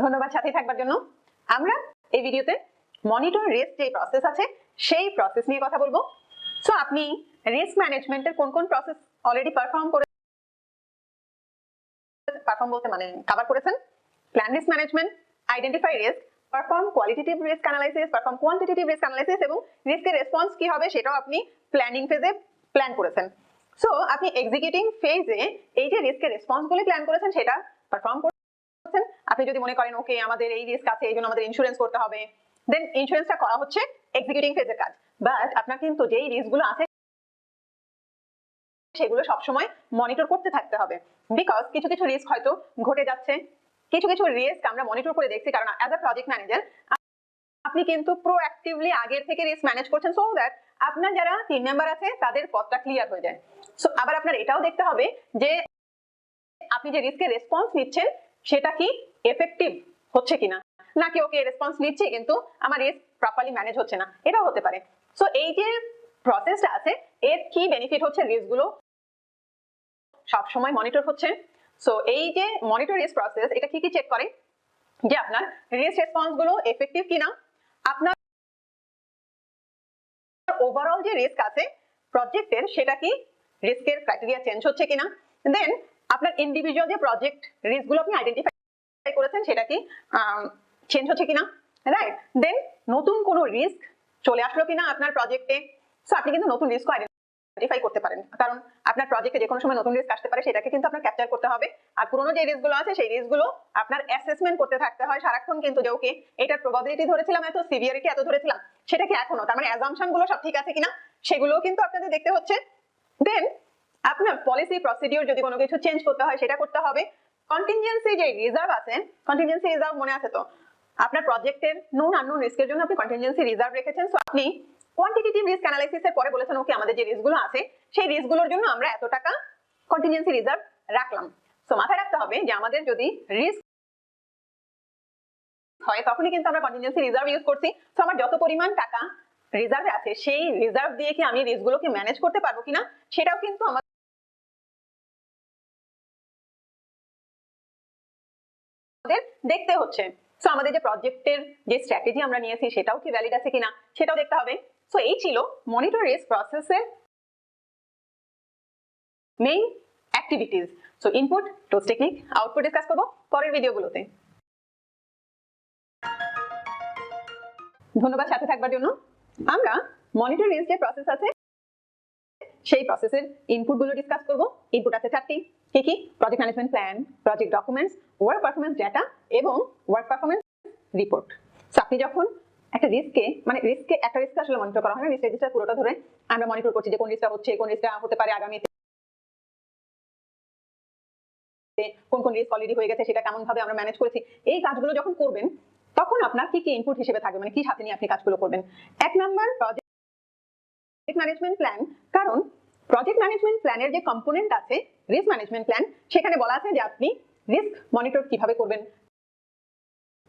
ধন্যবাদ সাথে থাকবার জন্য। আমরা এই ভিডিওতে মনিটর রিস্ক যে প্রসেস আছে সেই প্রসেস নিয়ে কথা বলবো। সো আপনি রিস্ক ম্যানেজমেন্টের কোন কোন প্রসেস অলরেডি পারফর্ম বলতে মানে কভার করেছেন? Plan risk management, identify risk, perform qualitative risk analysis, perform quantitative risk analysis এবং রিস্কের রেসপন্স কি হবে সেটাও আপনি প্ল্যানিং ফেজে প্ল্যান করেছেন। সো আপনি এক্সিকিউটিং ফেজে এই যে রিস্কের রেসপন্সগুলি প্ল্যান করেছেন সেটা পারফর্ম করছেন। আপনি যদি মনে করেন ওকে আমাদের এই রিস্ক আছে এই জন্য আমাদের ইন্স্যুরেন্স করতে হবে, দেন ইন্স্যুরেন্সটা করা হচ্ছে এক্সিকিউটিং ফেজের কাজ। বাট আপনার কিন্তু যেই রিস্কগুলো আছে সেগুলো সবসময় মনিটর করতে থাকতে হবে, বিকজ কিছু কিছু রিস্ক হয়তো ঘটে যাচ্ছে, কিছু কিছু রিস্ক আমরা মনিটর করে দেখছি। কারণ অ্যাজ আ প্রজেক্ট ম্যানেজার আপনি কিন্তু প্রোঅ্যাক্টিভলি আগের থেকে রিস্ক ম্যানেজ করছেন, সো দ্যাট আপনার যারা টিম মেম্বার আছে তাদের পথটা ক্লিয়ার হয়ে যায়। সো আবার আপনার এটাও দেখতে হবে যে আপনি যে রিস্কের রেসপন্স নিচ্ছেন সেটা কি এফেক্টিভ হচ্ছে কিনা, নাকি ওকে রেসপন্স নিচ্ছি কিন্তু আমার রিস্ক প্রপারলি ম্যানেজ হচ্ছে না, এটাও হতে পারে। সো এই যে প্রসেসটা আছে এর কি বেনিফিট হচ্ছে, রিস্কগুলো সব সময় মনিটর হচ্ছে। সো এই যে মনিটর রিস্ক প্রসেস এটা কি কি চেক করে, যে আপনার রিস্ক রেসপন্স গুলো এফেক্টিভ কিনা, আপনার ওভারঅল যে রিস্ক আছে প্রজেক্টের সেটা কি রিস্কের ক্রাইটেরিয়া চেঞ্জ হচ্ছে কিনা, দেন আপনার ইন্ডিভিজুয়াল যে প্রজেক্ট রিস্ক গুলো আপনি আইডেন্টিফাই করেছেন সেটা কি চেঞ্জ হচ্ছে কিনা, রাইট। দেন নতুন কোনো রিস্ক চলে আসলো কিনা আপনার প্রজেক্টে। সো আপনি কিন্তু নতুন রিস্ক আইডেন্টিফাই করতে পারেন, কারণ আপনার প্রজেক্টে যে কোনো সময় নতুন রিস্ক আসতে পারে, সেটাকে কিন্তু আপনার ক্যাপচার করতে হবে। আর পুরোনো যে রিস্কগুলো আছে সেই রিস্কগুলো আপনার অ্যাসেসমেন্ট করতে থাকতে হয় সারাক্ষণ, কিন্তু যে ওকে এটার প্রবাবিলিটি ধরেছিলাম এত, সিভিয়ারিটি এত ধরেছিলাম, সেটা কি এখনো, তার মানে অ্যাজাম্পশন গুলো সব ঠিক আছে কিনা সেগুলোও কিন্তু আপনাদের দেখতে হচ্ছে। দেন আপনার পলিসি প্রসিডিউর যদি কোনো কিছু চেঞ্জ করতে হয় সেটা করতে হবে। কন্টিনজেন্সি যে রিজার্ভ আছে, কন্টিনজেন্সি রিজার্ভ মনে আছে তো, আপনার প্রজেক্টের নোন আননোন রিস্কের জন্য আপনি কন্টিনজেন্সি রিজার্ভ রেখেছেন। সো আপনি কোয়ান্টিটেটিভ রিস্ক অ্যানালাইসিসের পরে বলেছেন ওকে আমাদের যে রিস্কগুলো আছে সেই রিস্কগুলোর জন্য আমরা এত টাকা কন্টিনজেন্সি রিজার্ভ রাখলাম। সো মাথায় রাখতে হবে যে আমাদের যদি রিস্ক হয় তখনই কিন্তু আমরা কন্টিনজেন্সি রিজার্ভ ইউজ করছি। সো আমার যত পরিমাণ টাকা রিজার্ভে আছে সেই রিজার্ভ দিয়ে কি আমি রিস্কগুলোকে ম্যানেজ করতে পারবো কিনা সেটাও কিন্তু আমাদের দেখতে হচ্ছে। সো আমাদের যে প্রজেক্টের যে স্ট্র্যাটেজি আমরা নিয়েছি সেটাও কি ভ্যালিড আছে কিনা সেটাও দেখতে হবে। সো এই ছিল মনিটর রিস্ক প্রসেসের main activities. So input, tools technique, output discuss করবো পরের ভিডিওগুলোতে। ধন্যবাদ সাথে থাকবার জন্য। আমরা মনিটর রিস্ক যে প্রসেস আছে সেই প্রসেসের ইনপুট গুলো ডিসকাস করব। ইনপুট আছে 4টি, কি কি? Project management plan, project documents, work performance data এবং ওয়ার্ক পারফরমেন্স রিপোর্ট। সো আপনি যখন একটা রিস্কে একটা রিস্ক আসলে মনিটর করা হয় না, রিস্ক রেজিস্টার পুরোটা ধরে আমরা মনিটর করছি যে কোন রিস্কটা হচ্ছে, কোন রিস্কটা হতে পারে আগামীতে, কোন কোন রিস্ক অলরেডি হয়ে গেছে সেটা কেমন ভাবে আমরা ম্যানেজ করেছি। এই কাজগুলো যখন করবেন তখন আপনার কি কি ইনপুট হিসেবে থাকবে, মানে কি সাথে নিয়ে আপনি কাজগুলো করবেন। 1 নাম্বার প্রজেক্ট ম্যানেজমেন্ট প্ল্যান। কারণ প্রজেক্ট ম্যানেজমেন্ট প্ল্যানের যে কম্পোনেন্ট আছে রিস্ক ম্যানেজমেন্ট প্ল্যান, সেখানে বলা আছে যে আপনি রিস্ক মনিটর কিভাবে করবেন,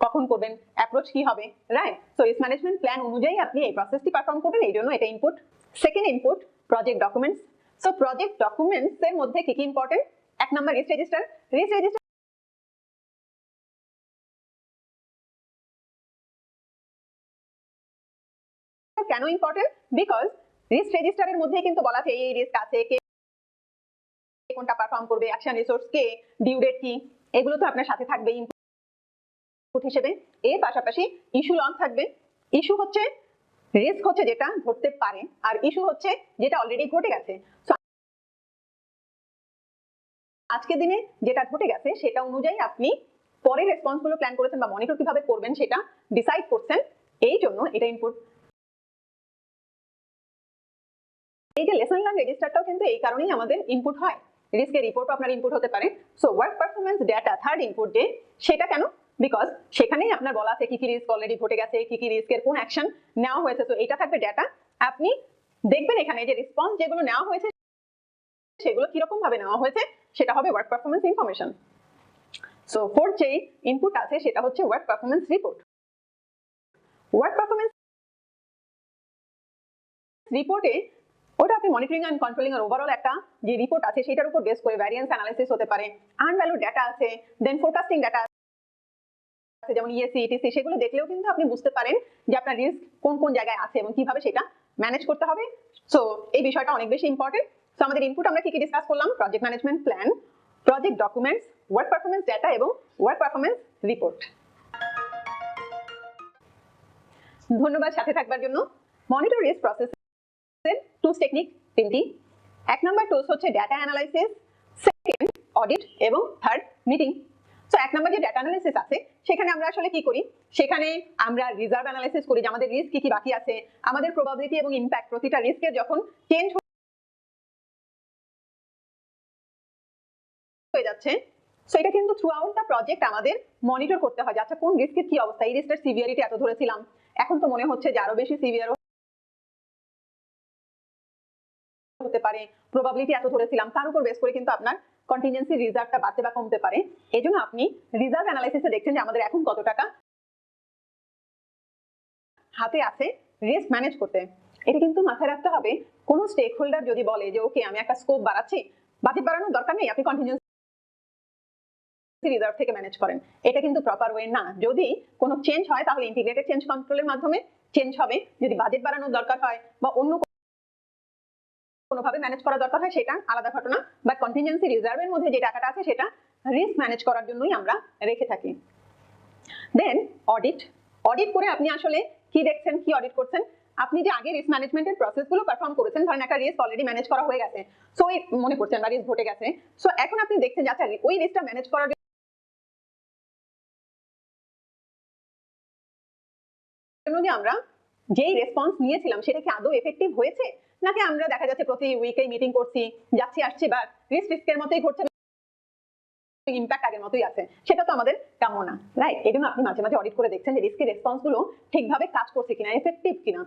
কখন করবেন, অ্যাপ্রোচ কি হবে, right. So risk management plan অনুযায়ী আপনি এই প্রসেসটি পারফর্ম করবেন, এই জন্য এটা input. Second input project documents. So project documents এর মধ্যে কি কি important? 1 number risk register. Risk register কেন ইম্পর্টেন্ট? বিকজ রিস্ক রেজিস্টারের মধ্যে কিন্তু বলা আছে এই রিস্ক আছে, কে কোনটা পারফর্ম করবে, অ্যাকশন রিসোর্স কে, ডিউ ডেট কি, এগুলো তো আপনার সাথে থাকবে ইনপুট হিসেবে। এর পাশাপাশি ইস্যু লগ থাকবে। ইস্যু হচ্ছে রিস্ক হচ্ছে যেটা ঘটতে পারে, আর ইস্যু হচ্ছে যেটা অলরেডি ঘটে গেছে। সো আজকের দিনে যেটা ঘটে গেছে সেটা অনুযায়ী আপনি পরের রেসপন্স গুলো প্ল্যান করেছেন বা মনিটর কিভাবে করবেন সেটা ডিসাইড করছেন, এই জন্য এটা ইনপুট। এই যে লেসন লার্ন রেজিস্টারটাও কিন্তু এই কারণেই আমাদের ইনপুট হয়। রিস্কের রিপোর্টও আপনার ইনপুট হতে পারে। So work performance data third input day, সেটা কেন? বিকজ সেখানেই আপনার বলা আছে কি কি রিস্ক অলরেডি ঘটে গেছে, কি কি রিস্কের কোন অ্যাকশন নেওয়া হয়েছে। তো এটা থাকবে ডেটা। আপনি দেখবেন এখানে যে রেসপন্স যেগুলো নেওয়া হয়েছে সেগুলো কিরকম ভাবে নেওয়া হয়েছে সেটা হবে work performance information. So fourth যে ইনপুট আছে সেটা হচ্ছে work performance report. Work performance রিপোর্টে ওটা আপনি মনিটরিং এন্ড কন্ট্রোলিং এর ওভারঅল একটা যে রিপোর্ট আছে সেটার উপর বেস করে ভ্যারিয়েন্স অ্যানালাইসিস হতে পারে, আনভ্যালুড ডেটা আছে, দেন ফোরকাস্টিং ডেটা যেমন ইএসি ইটিসি, সেগুলো দেখলেও কিন্তু আপনি বুঝতে পারেন যে আপনার রিস্ক কোন কোন জায়গায় আছে এবং কিভাবে সেটা ম্যানেজ করতে হবে। সো এই বিষয়টা অনেক বেশি ইম্পর্টেন্ট। সো আমাদের ইনপুট আমরা কি কি ডিসকাস করলাম? Project management plan, project documents, work performance data এবং ওয়ার্ক পারফরমেন্স রিপোর্ট। ধন্যবাদ সাথে থাকবার জন্য। মনিটর রিস্ক প্রসেসের টুলস টেকনিক তিনটি। এক নম্বর টুলস হচ্ছে ডেটা অ্যানালাইসিস, সেকেন্ড অডিট এবং থার্ড মিটিং। সো এক নম্বর যে ডেটা অ্যানালাইসিস আছে সেখানে আমরা আসলে কি করি? সেখানে আমরা রিজার্ভ অ্যানালাইসিস করি যে আমাদের রিস্ক কি কি বাকি আছে, আমাদের প্রবাবিলিটি এবং ইমপ্যাক্ট প্রতিটা রিস্কের যখন চেঞ্জ হয়ে যাচ্ছে, সো এটা কিন্তু থ্রু আউট দ্য প্রজেক্ট আমাদের মনিটর করতে হয় যে আচ্ছা কোন রিস্কের কি অবস্থা, এই রিস্কের সিভিয়ারিটি এত ধরেছিলাম, এখন তো মনে হচ্ছে যে আরো বেশি সিভিয়ার হতে পারে, প্রবাবিলিটি এত ধরেছিলাম, তার উপর বেস করে কিন্তু আপনার কন্টিনজেন্সি রিজার্ভটা বাড়তে বা কমতে পারে। এজন্য আপনি রিজার্ভ অ্যানালাইসিসে দেখছেন যে আমাদের এখন কত টাকা হাতে আছে রিস্ক ম্যানেজ করতে। এটা কিন্তু মাথায় রাখতে হবে, কোন স্টেক হোল্ডার যদি বলে যে ওকে আমি একটা স্কোপ বাড়াচ্ছি, বাজেট বাড়ানোর দরকার নেই, আপনি কন্টিনজেন্সি রিজার্ভ থেকে ম্যানেজ করেন, এটা কিন্তু প্রপার ওয়ে না। যদি কোনো চেঞ্জ হয় তাহলে ইন্টিগ্রেটেড চেঞ্জ কন্ট্রোলের মাধ্যমে চেঞ্জ হবে, যদি বাজেট বাড়ানোর দরকার হয় বা অন্য কোনোভাবে ম্যানেজ করা দরকার হয় সেটা আলাদা ঘটনা, বাট কন্টিনজেন্সি রিজার্ভের মধ্যে যে টাকাটা আছে সেটা রিস্ক ম্যানেজ করার জন্যই আমরা রেখে থাকি। দেন অডিট। অডিট করে আপনি আসলে কি দেখছেন, কি অডিট করছেন? আপনি যে আগে রিস্ক ম্যানেজমেন্টের প্রসেসগুলো পারফর্ম করেছেন, ধরেন একটা রিস্ক অলরেডি ম্যানেজ করা হয়ে গেছে, সো মনে করছেন বা রিস্ক ঘটে গেছে, সো এখন আপনি দেখছেন যে আচ্ছা ওই রিস্কটা ম্যানেজ করার জন্য যে আমরা যেই রেসপন্স নিয়েছিলাম সেটা কি আদৌ এফেক্টিভ হয়েছে, নাকি আমরা দেখা যাচ্ছে প্রতি উইকে মিটিং করছি, যাচ্ছি আসছি, বা রিস্কের মতোই ঘটছে, ইমপ্যাক্ট আগের মতোই আছে, সেটা তো আমাদের কাম্য না, রাইট? এই জন্য আপনি মাঝে মাঝে অডিট করে দেখছেন যে রিস্কের রেসপন্স গুলো ঠিকভাবে কাজ করছে কিনা, এফেক্টিভ কিনা।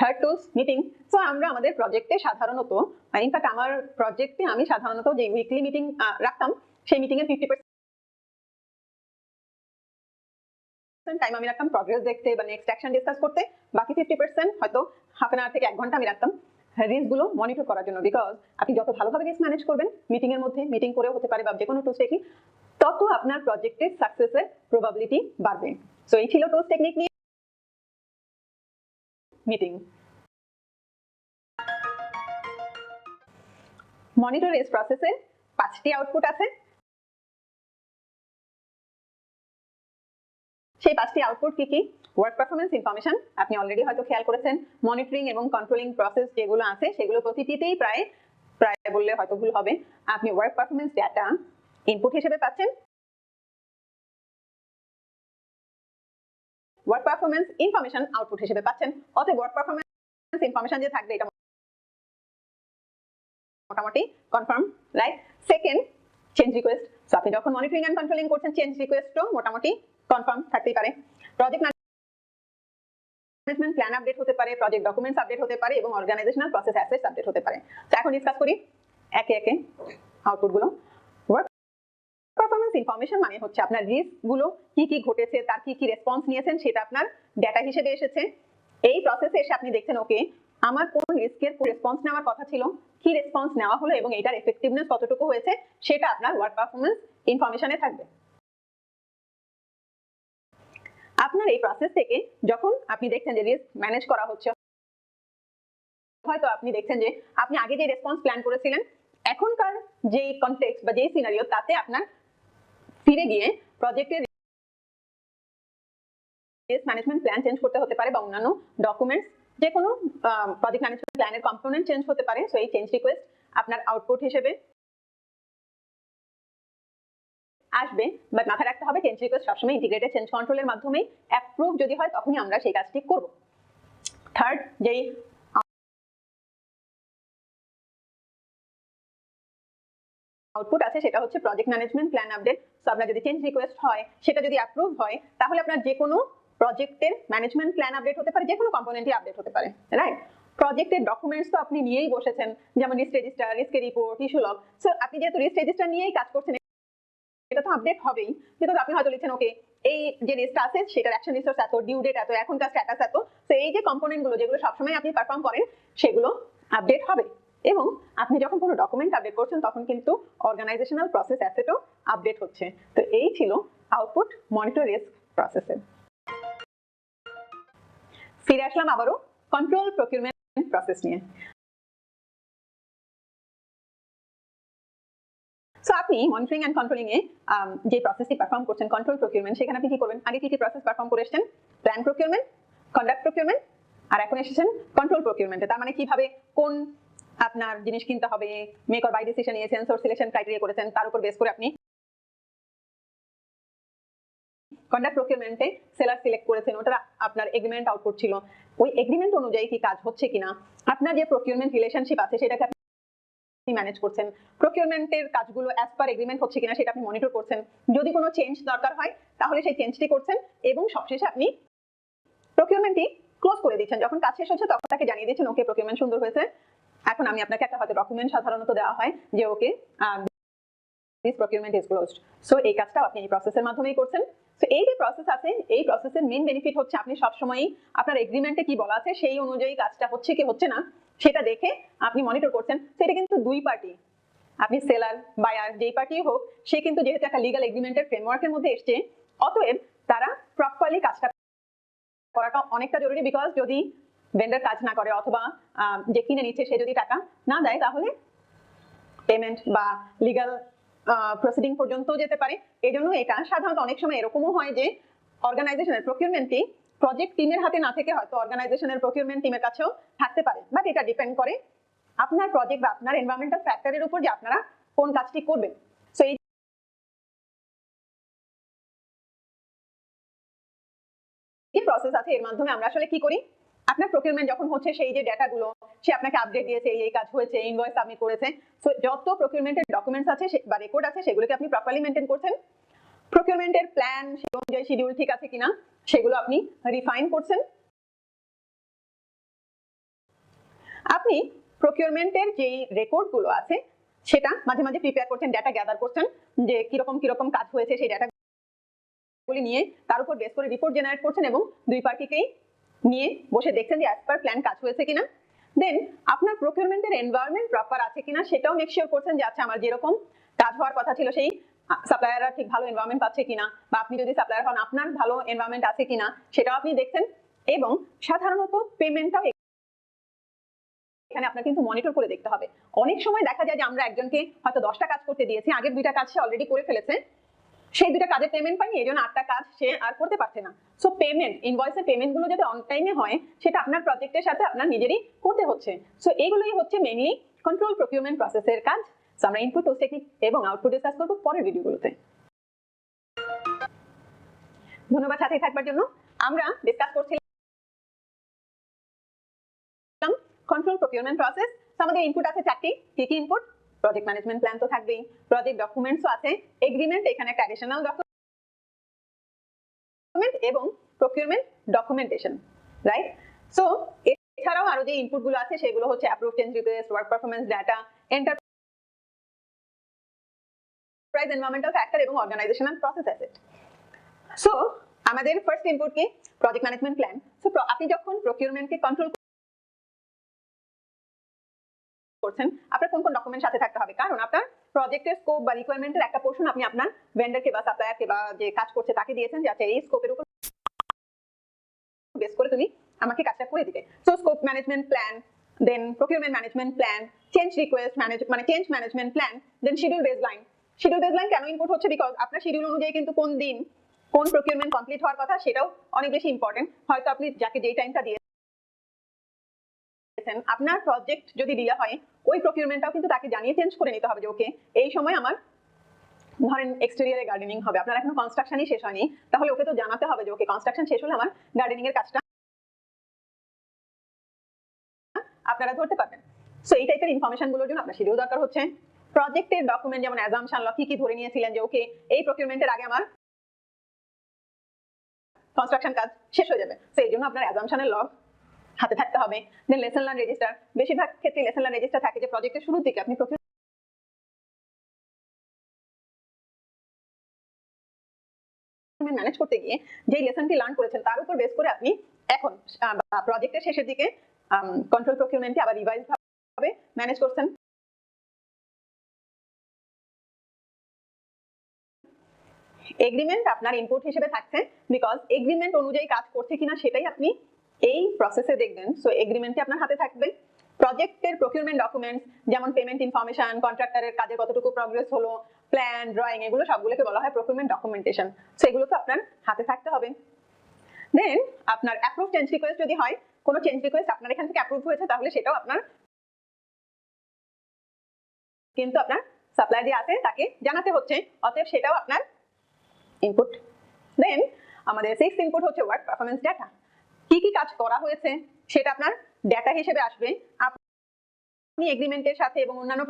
Third tools meeting. সো আমরা আমাদের প্রজেক্টে সাধারণত, ইনফ্যাক্ট আমার প্রজেক্টে আমি সাধারণত যে উইকলি মিটিং রাখতাম সেই মিটিং এর 50% টাইম আমি রাখতাম প্রগ্রেস দেখতে বা নেক্সট অ্যাকশন ডিসকাস করতে, বাকি 50% হয়তো হাফ এন আওয়ার থেকে 1 ঘন্টা আমি রাখতাম রিস্ক গুলো মনিটর করার জন্য। বিকজ আপনি যত ভালোভাবে রিস্ক ম্যানেজ করবেন মিটিং এর মধ্যে, মিটিং করেও হতে পারে বা যে কোনো টুলস টেকনিক, তত আপনার প্রজেক্টের সাকসেসের প্রবাবিলিটি বাড়বে। সো এই ছিল টুলস টেকনিক নিয়ে মিটিং। মনিটর রিস্ক প্রসেসের 5টি আউটপুট আছে। সেই 5টি আউটপুট কি কি? ওয়ার্ক পারফরমেন্স ইনফরমেশন, আপনি অলরেডি হয়তো খেয়াল করেছেন, মনিটরিং এবং কন্ট্রোলিং প্রসেস যেগুলো আছে সেগুলো প্রতিটিতেই প্রায় বললে হয়তো ভুল হবে, আপনি ওয়ার্ক পারফরমেন্স ডেটা ইনপুট হিসেবে পাচ্ছেন, ওয়ার্ক পারফরমেন্স ইনফরমেশন আউটপুট হিসেবে পাচ্ছেন। অতএব ওয়ার্ক পারফরমেন্স ইনফরমেশন যে থাকবে এটা মোটামুটি confirm, right? Second, change request. So আপনি যখন মনিটরিং এন্ড কন্ট্রোলিং করছেন, চেঞ্জ রিকোয়েস্টও মোটামুটি কনফার্ম থাকতেই পারে। প্রজেক্ট ম্যানেজমেন্ট প্ল্যান আপডেট হতে পারে, প্রজেক্ট ডকুমেন্টস আপডেট হতে পারে এবং অর্গানাইজেশনাল প্রসেস অ্যাসেটস আপডেট হতে পারে। তো এখন ডিসকাস করি একে একে আউটপুট গুলো। ওয়ার্ক পারফরমেন্স ইনফরমেশন মানে হচ্ছে আপনার রিস্ক গুলো কি কি ঘটেছে, তার কি কি রেসপন্স নিয়েছেন, সেটা আপনার ডেটা হিসেবে এসেছে। এই প্রসেসে এসে আপনি দেখছেন ওকে আমার কোন রিস্কের রেসপন্স নেওয়ার কথা ছিল, কি রেসপন্স নেওয়া হলো এবং এটার এফেক্টিভনেস কতটুকু হয়েছে, সেটা আপনার ওয়ার্ক পারফরমেন্স ইনফরমেশনে থাকবে। আপনার এই প্রসেস থেকে যখন আপনি দেখছেন যে রিস্ক ম্যানেজ করা হচ্ছে, হয়তো আপনি দেখছেন যে আপনি আগে যে রেসপন্স প্ল্যান করেছিলেন, এখনকার যে কনটেক্সট বা যে সিনারিও, তাতে আপনার ফিরে গিয়ে প্রজেক্টের রিস্ক ম্যানেজমেন্ট প্ল্যান চেঞ্জ করতে হতে পারে বা অন্যান্য ডকুমেন্টস, যে কোনো প্রজেক্ট ম্যানেজমেন্ট প্ল্যানের কম্পোনেন্ট চেঞ্জ হতে পারে। সো এই চেঞ্জ রিকোয়েস্ট আপনার আউটপুট হিসেবে আসবে, বাট মাথায় রাখতে হবে চেঞ্জ রিকোয়েস্ট সবসময় ইন্টিগ্রেটেড চেঞ্জ কন্ট্রোলের মাধ্যমে অ্যাপ্রুভ যদি হয় তখনই আমরা সেই কাজটি করব। থার্ড যেই আউটপুট আছে সেটা হচ্ছে project management plan update. So আপনার যদি চেঞ্জ রিকোয়েস্ট হয়, সেটা যদি অ্যাপ্রুভ হয়, তাহলে আপনার যে কোনো প্রজেক্টের ম্যানেজমেন্ট প্ল্যান আপডেট হতে পারে, যে কোনো কম্পোনেন্টই আপডেট হতে পারে, রাইট? প্রজেক্টের ডকুমেন্টস তো আপনি নিয়েই বসেছেন, যেমন রিস্ক রেজিস্টার, রিস্কের রিপোর্ট, ইস্যু লগ। সো আপনি যেহেতু রিস্ক রেজিস্টার নিয়েই কাজ করছেন, এটা তো আপডেট হবেই, বিকজ আপনি হয়তো লিখছেন ওকে এই যে রিস্ক আছে সেটার অ্যাকশন রিসোর্স এত, ডিউ ডেট এত, এখনকার স্ট্যাটাস এত। তো এই যে কম্পোনেন্ট গুলো যেগুলো সবসময় আপনি পারফর্ম করেন সেগুলো আপডেট হবে। এবং আপনি যখন কোনো ডকুমেন্ট আপডেট করছেন তখন কিন্তু অর্গানাইজেশনাল প্রসেস অ্যাসেটও আপডেট হচ্ছে। তো এই ছিল আউটপুট মনিটর রিস্ক প্রসেসের। ফিরে আসলাম আবারও কন্ট্রোল প্রকিউরমেন্ট প্রসেস নিয়ে। সো আপনি মনিটরিং এন্ড কন্ট্রোলিং এ যে প্রসেসটি পারফর্ম করছেন কন্ট্রোল প্রকিউরমেন্ট, সেখানে আপনি কি করবেন? আগে কি প্রসেস পারফর্ম করে এসেছেন? প্ল্যান প্রকিউরমেন্ট, কন্ডাক্ট প্রকিউরমেন্ট, আর এখন এসেছেন কন্ট্রোল প্রকিউরমেন্টে। তার মানে কিভাবে কোন আপনার জিনিস কিনতে হবে, মেক অর বাই ডিসিশন নিয়েছেন, সোর্স সিলেকশন ক্রাইটেরিয়া করেছেন, তার উপর বেস করে আপনি কন্ডাক্ট প্রকিউরমেন্টে সেলার সিলেক্ট করেছেন, ওটা আপনার এগ্রিমেন্ট আউটপুট ছিল, ওই এগ্রিমেন্ট অনুযায়ী কি কাজ হচ্ছে কিনা, আপনার যে প্রকিউরমেন্ট রিলেশনশিপ আছে সেটাকে আপনি ম্যানেজ করছেন, প্রকিউরমেন্টের কাজগুলো অ্যাজ পার এগ্রিমেন্ট হচ্ছে কিনা সেটা আপনি মনিটর করছেন, যদি কোনো চেঞ্জ দরকার হয় তাহলে সেই চেঞ্জটি করছেন, এবং সবশেষে আপনি প্রকিউরমেন্টটি ক্লোজ করে দিচ্ছেন। যখন কাজ শেষ হচ্ছে তখন তাকে জানিয়ে দিচ্ছেন ওকে প্রকিউরমেন্ট সুন্দর হয়েছে, এখন আমি আপনাকে একটা হয়তো ডকুমেন্ট সাধারণত দেওয়া হয় যে okay this procurement is closed. So এই কাজটা আপনি এই প্রসেসের মাধ্যমেই করছেন। সো এই যে প্রসেস আছে, এই প্রসেসের মেইন বেনিফিট হচ্ছে আপনি সবসময়ই আপনার এগ্রিমেন্টে কি বলা আছে সেই অনুযায়ী কাজটা হচ্ছে কি হচ্ছে না সেটা দেখে আপনি মনিটর করছেন। সেটা কিন্তু দুই পার্টি, আপনি সেলার বায়ার যেই পার্টি হোক, সে কিন্তু যেহেতু একটা লিগ্যাল এগ্রিমেন্টের ফ্রেমওয়ার্কের মধ্যে এসছে, অতএব তারা প্রপারলি কাজটা করাটা অনেকটা জরুরি। বিকজ যদি ভেন্ডার কাজ না করে অথবা যে কিনে নিচ্ছে সে যদি টাকা না দেয় তাহলে পেমেন্ট বা লিগ্যাল প্রসিডিং পর্যন্ত যেতে পারে। এই জন্য এটা সাধারণত অনেক সময় এরকমও হয় যে অর্গানাইজেশনের প্রকিউরমেন্টটি প্রজেক্ট টিমের হাতে না থেকে হয়তো অর্গানাইজেশনের প্রকিউরমেন্ট টিমের কাছেও থাকতে পারে, বাট এটা ডিপেন্ড করে আপনার প্রজেক্ট বা আপনার এনভায়রনমেন্টাল ফ্যাক্টরের উপর যে আপনারা কোন কাজটি করবেন। সো এই প্রসেস আছে, এর মাধ্যমে আমরা আসলে কি করি, আপনার প্রকিউরমেন্ট যখন হচ্ছে সেই যে ডেটাগুলো সে আপনাকে আপডেট দিয়েছে, এই কাজ হয়েছে, ইনভয়েস সাবমিট করেছে, সো যত প্রকিউরমেন্টের ডকুমেন্টস আছে বা রেকর্ড আছে সেগুলোকে আপনি প্রপারলি মেইনটেইন করছেন। প্রকিউরমেন্টের প্ল্যান সেই অনুযায়ী শিডিউল ঠিক আছে কিনা সেগুলো আপনি রিফাইন করছেন। আপনি প্রকিউরমেন্টের যে রেকর্ড গুলো আছে সেটা মাঝে মাঝে প্রিপেয়ার করছেন, ডেটা গ্যাদার করছেন যে কিরকম কিরকম কাজ হয়েছে সেই ডেটা গুলি নিয়ে তার উপর বেস করে রিপোর্ট জেনারেট করছেন এবং দুই পার্টিকেই নিয়ে বসে দেখছেন যে অ্যাজ পার প্ল্যান কাজ হয়েছে কিনা। দেন আপনার প্রকিউরমেন্টের এনভায়রনমেন্ট প্রপার আছে কিনা সেটাও মেক শিওর করছেন যে আচ্ছা আমার যেরকম কাজ হওয়ার কথা ছিল সেই সাপ্লায়াররা ঠিক ভালো এনভায়রনমেন্ট পাচ্ছে কিনা, বা আপনি যদি সাপ্লায়ার হন আপনার ভালো এনভায়রনমেন্ট আছে কিনা সেটাও আপনি দেখছেন। এবং সাধারণত পেমেন্টটাও এখানে আপনার কিন্তু মনিটর করে দেখতে হবে। অনেক সময় দেখা যায় যে আমরা একজনকে হয়তো 10টা কাজ করতে দিয়েছি, আগের 2টা কাজ সে অলরেডি করে ফেলেছে, সেই 2টা কাজের পেমেন্ট পাইনি, এই জন্য 8টা কাজ সে আর করতে পারছে না। সো পেমেন্ট, ইনভয়েসের পেমেন্ট গুলো যাতে অন টাইমে হয় সেটা আপনার প্রজেক্টের সাথে আপনার নিজেরই করতে হচ্ছে। সো এইগুলোই হচ্ছে মেইনলি কন্ট্রোল প্রকিউরমেন্ট প্রসেসের কাজ। সো আমরা ইনপুট, ও টেকনিক এবং আউটপুট ডিসকাস করব পরের ভিডিওগুলোতে। ধন্যবাদ সাথে থাকবার জন্য। আমরা ডিসকাস করছিলাম কন্ট্রোল প্রকিউরমেন্ট প্রসেস। আমাদের ইনপুট আছে 4টি। কি কি ইনপুট? প্রজেক্ট ম্যানেজমেন্ট প্ল্যান তো থাকবেই, প্রজেক্ট ডকুমেন্টসও আছে, এগ্রিমেন্ট এখানে একটা অ্যাডিশনাল ডকুমেন্ট, এবং প্রকিউরমেন্ট ডকুমেন্টেশন, রাইট? সো এছাড়াও আরো যে ইনপুট গুলো আছে সেগুলো হচ্ছে approve change request, work performance data, enterprise environmental factor এবং অর্গানাইজেশনাল প্রসেস অ্যাসেট। সো আমাদের ফার্স্ট ইনপুট কি? Project management plan. সো আপনি যখন প্রকিউরমেন্টকে কন্ট্রোল করছেন আপনার কোন কোন ডকুমেন্ট সাথে থাকতে হবে, কারণ আপনার প্রজেক্টের স্কোপ বা রিকোয়ারমেন্টের একটা পোর্শন আপনি আপনার ভেন্ডরকে বা সাপ্লায়ারকে বা যে কাজ করছে তাকে দিয়েছেন যে আচ্ছা এই স্কোপের উপর বেস করে তুমি আমাকে কাজটা করে দিবে। So scope management plan, then procurement management plan, change request মানে change management plan, then schedule baseline. Schedule baseline কেন ইনপুট হচ্ছে? বিকজ আপনার শিডিউল অনুযায়ী কিন্তু কোন দিন কোন প্রকিউরমেন্ট কমপ্লিট হওয়ার কথা সেটাও অনেক বেশি ইম্পর্টেন্ট। হয়তো আপনি যাকে যেই টাইমটা দিয়ে আপনার প্রজেক্ট যদি ডিলে হয় ওই প্রকিউরমেন্টটাও কিন্তু তাকে জানিয়ে চেঞ্জ করে নিতে হবে যে ওকে এই সময় আমার ধরেন এক্সটেরিয়রে গার্ডেনিং হবে, আপনার এখনো কনস্ট্রাকশনই শেষ হয়নি, তাহলে ওকে তো জানাতে হবে যে ওকে কনস্ট্রাকশন শেষ হলে আমার গার্ডেনিং এর কাজটা আপনারা ধরতে পারবেন। সো এই টাইপের ইনফরমেশন গুলোর জন্য আপনার শিডিউল দরকার হচ্ছে। প্রজেক্টের ডকুমেন্ট যেমন অ্যাজাম্পশন ল, কি ধরে নিয়েছিলেন যে ওকে এই প্রকিউরমেন্টের আগে আমার কনস্ট্রাকশন কাজ শেষ হয়ে যাবে, সো এই জন্য আপনার অ্যাজাম্পশনের লগ হাতে থাকতে হবে। দেন লেসন লার্ন রেজিস্টার, বেশিরভাগ ক্ষেত্রে লেসন লার্ন রেজিস্টার থাকে যে প্রজেক্টের শুরুর দিকে আপনি ম্যানেজ করতে গিয়ে যে লেসনটি লার্ন করেছেন তার উপর বেস করে আপনি এখন প্রজেক্টের শেষের দিকে কন্ট্রোল প্রকিউরমেন্টে আবার রিভাইজ কিভাবে ম্যানেজ করছেন। এগ্রিমেন্ট আপনার ইনপুট হিসেবে থাকছে, বিকজ এগ্রিমেন্ট অনুযায়ী কাজ করছে কিনা সেটাই আপনি এই প্রসেসে দেখবেন। সো এগ্রিমেন্টটি আপনার হাতে থাকবে। প্রজেক্টের প্রকিউরমেন্ট ডকুমেন্টস যেমন পেমেন্ট ইনফরমেশন, কন্ট্রাক্টরের কাজের কতটুকু প্রগ্রেস হলো, প্ল্যান, ড্রয়িং, এগুলো সবগুলোকে বলা হয় প্রকিউরমেন্ট ডকুমেন্টেশন। সো এগুলো তো আপনার হাতে থাকতে হবে। দেন আপনার অ্যাপ্রুভ চেঞ্জ রিকোয়েস্ট যদি হয়, কোনো চেঞ্জ রিকোয়েস্ট আপনার এখান থেকে অ্যাপ্রুভ হয়েছে, তাহলে সেটাও আপনার কিন্তু আপনার সাপ্লায়ার যে আছে তাকে জানাতে হচ্ছে, অতএব সেটাও আপনার ইনপুট। দেন আমাদের সিক্স ইনপুট হচ্ছে ওয়ার্ক পারফরম্যান্স ডাটা। কি কি কাজ করা হয়েছে সেটা আপনার ডাটা হিসেবে আসবে। আপনি এগ্রিমেন্টের সাথে এবং অন্যান্য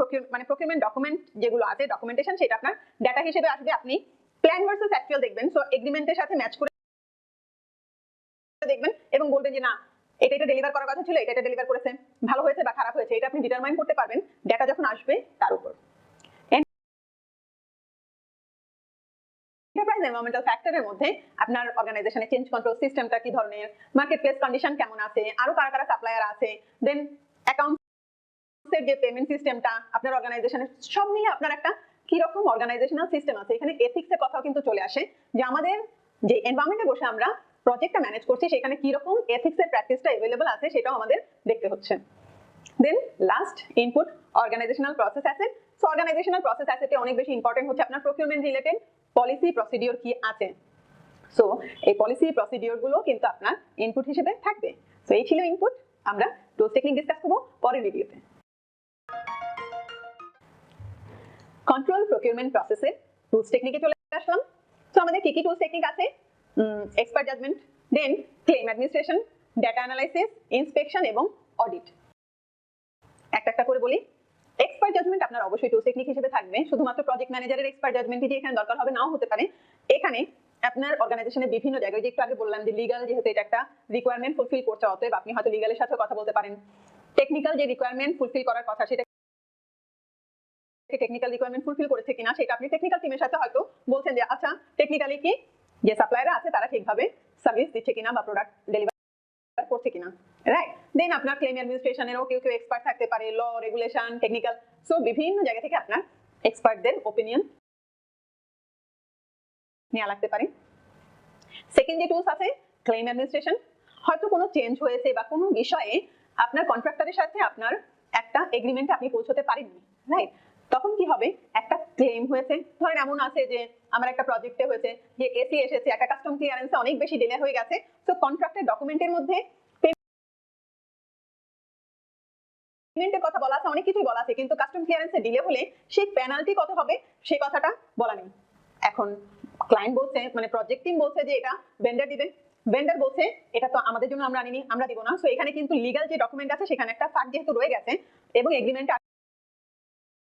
প্রকিউরমেন্ট ডকুমেন্ট যেগুলো আছে ডকুমেন্টেশন, সেটা আপনার ডাটা হিসেবে আসবে। আপনি প্ল্যান ভার্সেস অ্যাকচুয়াল দেখবেন, সো এগ্রিমেন্টের সাথে ম্যাচ করে দেখবেন এবং বলবেন যে না, এটা ডেলিভার করার কথা ছিল, এটা ডেলিভার করেছে, ভালো হয়েছে বা খারাপ হয়েছে, এটা আপনি ডিটারমাইন করতে পারবেন ডাটা যখন আসবে তার উপর। এন্টারপ্রাইজ এনভায়রনমেন্টাল ফ্যাক্টরের মধ্যে আপনার অর্গানাইজেশনে চেঞ্জ কন্ট্রোল সিস্টেমটা কি ধরনের, মার্কেট প্লেস কন্ডিশন কেমন আছে, আরো কারা কারা সাপ্লায়ার আছে, দেন অ্যাকাউন্টসের যে পেমেন্ট সিস্টেমটা আপনার অর্গানাইজেশনের, সব মিলে আপনার একটা কি রকম অর্গানাইজেশনাল সিস্টেম আছে। এখানে এথিক্সের কথাও কিন্তু চলে আসে, যে আমাদের যে এনভায়রনমেন্টে বসে আমরা প্রজেক্টটা ম্যানেজ করছি সেখানে কি রকম এথিক্সের প্র্যাকটিসটা अवेलेबल আছে সেটাও আমাদের দেখতে হচ্ছে। Then last input organizational process asset. So organizational process অ্যাসেটে অনেক বেশি ইম্পর্টেন্ট হচ্ছে আপনার প্রকিউরমেন্ট রিলেটেড পলিসি প্রসিডিওর কি আছে। সো এই পলিসি প্রসিডিওর গুলো কিন্তু আপনার ইনপুট হিসেবে থাকবে। সো এই ছিল ইনপুট। আমরা টুলস টেকনিক ডিসকাস করব পরের ভিডিওতে। কন্ট্রোল প্রকিউরমেন্ট প্রসেসে টুলস টেকনিকে চলে আসলাম। সো আমাদের কি কি টুলস টেকনিক আছে? Expert judgement, then claim administration, data analysis, inspection এবং অডিট। একটা করে বলি। এক্সপার্ট জাজমেন্ট আপনার অবশ্যই টুলস টেকনিক হিসেবে থাকবে। শুধুমাত্র প্রজেক্ট ম্যানেজারের এক্সপার্ট জাজমেন্টই যে এখানে দরকার হবে নাও হতে পারে। এখানে আপনার অর্গানাইজেশনের বিভিন্ন জায়গায়, যে একটু আগে বললাম যে লিগ্যাল যেহেতু এটা একটা রিকোয়ারমেন্ট ফুলফিল করছে, অতএব আপনি হয়তো লিগ্যালের সাথে কথা বলতে পারেন। টেকনিক্যাল যে রিকোয়ারমেন্ট ফুলফিল করার কথা, সেটা টেকনিক্যাল রিকোয়ারমেন্ট ফুলফিল করেছে কিনা সেটা আপনি টেকনিক্যাল টিমের সাথে হয়তো বলছেন যে আচ্ছা টেকনিক্যালি কি যে সাপ্লায়াররা আছে তারা ঠিকভাবে সার্ভিস দিচ্ছে কিনা বা প্রোডাক্ট ডেলিভার করছে কিনা, রাইট। দেন আপনার ক্লেম অ্যাডমিনিস্ট্রেশনেরও কেউ এক্সপার্ট থাকতে পারে, ল, রেগুলেশন, টেকনিক্যাল। সো বিভিন্ন জায়গা থেকে আপনার এক্সপার্টদের ওপিনিয়ন নেওয়া লাগতে পারে। সেকেন্ড যে টুলস আছে ক্লেম অ্যাডমিনিস্ট্রেশন। হয়তো কোনো চেঞ্জ হয়েছে বা কোনো বিষয়ে আপনার কন্ট্রাক্টরের সাথে আপনার একটা এগ্রিমেন্টে আপনি পৌঁছতে পারেননি, রাইট। তখন কি হবে, একটা ক্লেম হয়েছে, ধরেন এমন আছে যে আমার একটা প্রজেক্টে হয়েছে যে এসি এসেছে, একটা কাস্টম ক্লিয়ারেন্সে অনেক বেশি ডিলে হয়ে গেছে। সো কন্ট্রাক্টের ডকুমেন্টের মধ্যে পেমেন্টের কথা বলা আছে, অনেক কিছুই বলা আছে, কিন্তু কাস্টম ক্লিয়ারেন্সে ডিলে হলে সেই পেনাল্টি কত হবে সেই কথাটা বলা নেই। এখন ক্লায়েন্ট বলছে, মানে প্রজেক্ট টিম বলছে যে এটা ভেন্ডার দিবে, ভেন্ডার বলছে এটা তো আমাদের জন্য আমরা আনিনি, আমরা দিব না। সো এখানে কিন্তু লিগ্যাল যে ডকুমেন্ট আছে সেখানে একটা ফাঁক যেহেতু রয়ে গেছে এবং এগ্রিমেন্টে